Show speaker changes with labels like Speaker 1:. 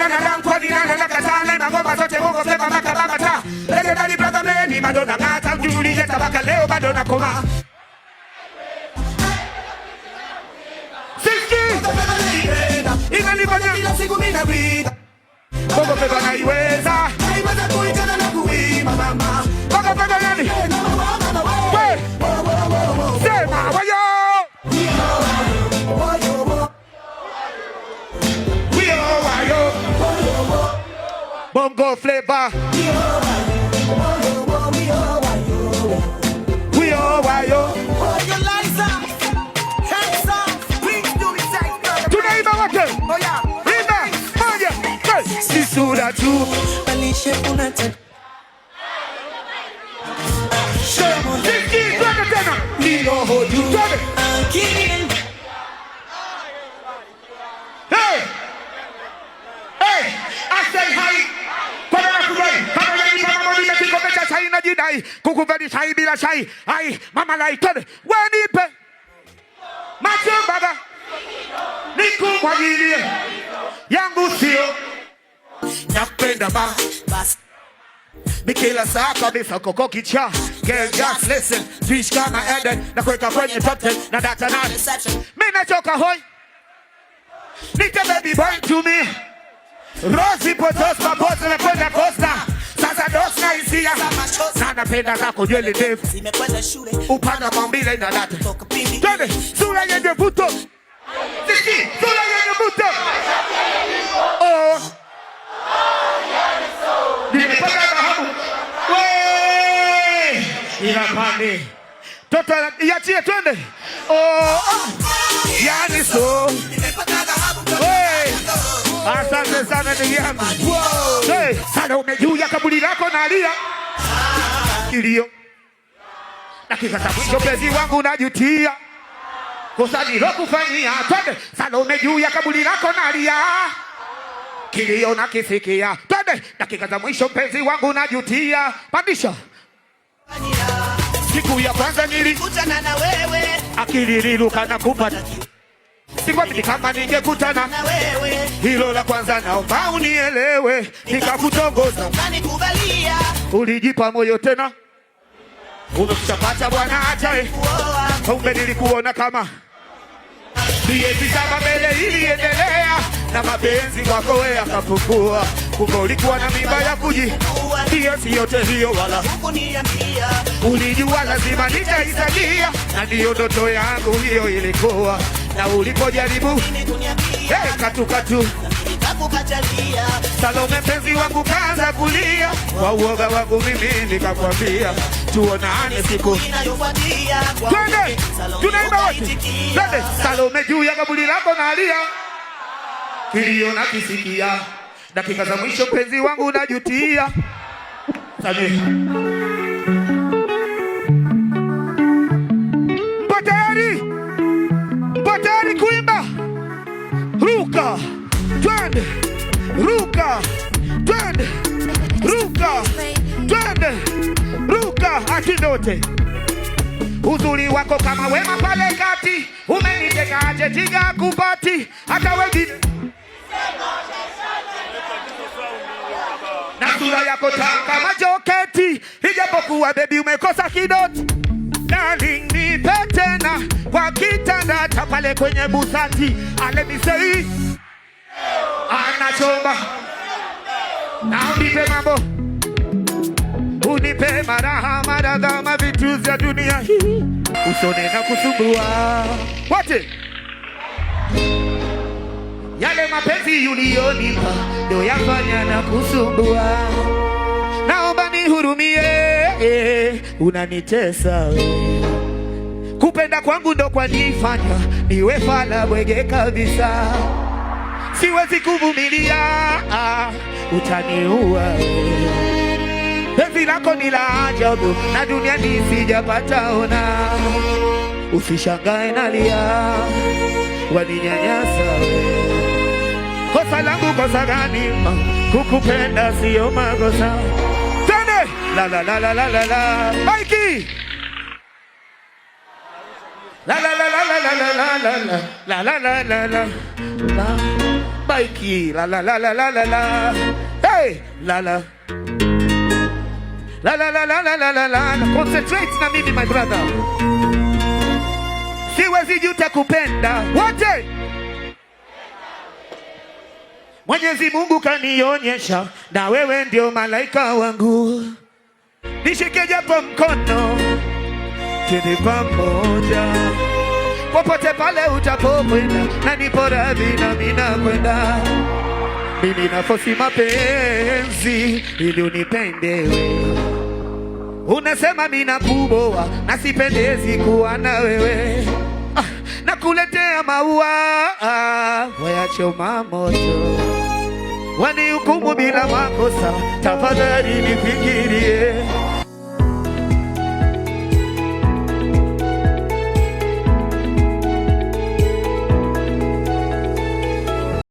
Speaker 1: Nana na danko ni nana na katana na ngoma zote Mungu sema makabamata. Legendary brother meni Madonna ngata Juliet tabaka leo bado nakoma. Inalifanya kila siku mimi na breathe. Bongo pepa naiweza. Naiweza kuitana na kuimba mama. Bongo pepa nani? Wewe. Sema wayo. Wayo. Bongo flavor. Wayo. Sura tu balishe unata Shemo Tiki twende tena ni roho juu akili. Hey I say hi para kubali para nani para moni na kikombe cha chai na jidai kukubali chai bila chai ai mama lai twende wenipe macho baba nikumwagilie yangu sio napenda bas Mikila saa kabisa koko kicha. Girl just listen Fish kama Eden na kuweka kwenye top 10 na data na Mina choka hoi Nite baby boy to me Rosi potos mabozi na kwenda Costa. Sasa dos na isia na napenda zako nywele ndefu upana mambile na data. Twende sura yenye vuto Siki sura yenye vuto Oh nimepata dhahabu. Wee inapande toto iachie twende. Yani so nimepata dhahabu. Wee asante sana ndugu yangu. Hey sana umejuu ya kaburi lako na alia kilio dakika za mwisho penzi wangu najutia kosa nilokufanyia. Twende sana umejuu ya kaburi lako na alia kilio na kisikia. Twende dakika za mwisho mpenzi wangu najutia. Pandisha siku ya kwanza nilikutana na wewe akili iliruka na kupata sikwamini kama ningekutana na wewe. Hilo la kwanza naomba unielewe. Nikakutongoza ukanikubalia ulijipa moyo tena umekuchapata bwana achae. Kumbe nilikuona kama miezi saba mbele iliendelea na mapenzi wako wewe akapungua. Kumbe ulikuwa na mimba ya kuji. Hiyo si yote hiyo wala hukuniambia. Ulijua lazima nitaisaidia na ndiyo ndoto yangu hiyo ilikuwa. Na ulipojaribu katu nikakukachalia. Salome mpenzi wangu kaanza kulia. Kwa uoga wangu mimi nikakwambia tuonane siku inayofuatia. Twende tunaimba wote. Twende Salome juu ya kaburi lako na alia kilio na kisikia. Dakika za mwisho penzi wangu najutia. Sami Mpotari kuimba. Ruka twende ruka twende ruka twende ruka atindote. Uzuri wako kama wema pale kati umeniteka aje tiga kupati hata wengine na sura yako kama joketi ijapokuwa baby umekosa kidoti. Darling nipe tena kwa kitanda cha pale kwenye busati. Let me say anachomba na unipe mambo unipe maraha maradhama vitu vya dunia hii usone na kusumbua wote. Yale mapenzi ulionipa ndio yafanya na kusumbua. Naomba nihurumie unanitesa wewe. Kupenda kwangu ndo kwanifanya niwe fala bwege kabisa. Siwezi kuvumilia utaniua wewe. Penzi lako ni la ajabu na dunia nisijapata ona. Usishangae nalia waninyanyasa wewe. Kosa langu kosa gani kukupenda sio makosa. Tende la la la la la la la Mikey la la la la la la la la la la la la la la maiki. La la la la la la la. Hey, la la. La la la la la la la la. Concentrate na mimi my brother. Siwezi juta kupenda. Wote. Mwenyezi Mungu kanionyesha na wewe ndio malaika wangu. Nishike japo mkono twende pamoja. Popote pale utapokwenda na nipo radhi na mimi nakwenda. Mimi nafosi mapenzi ili unipende wewe. Unasema mimi nakuboa na sipendezi kuwa na wewe. Nakuletea maua wayachoma moto. Wanihukumu bila makosa, tafadhali nifikirie.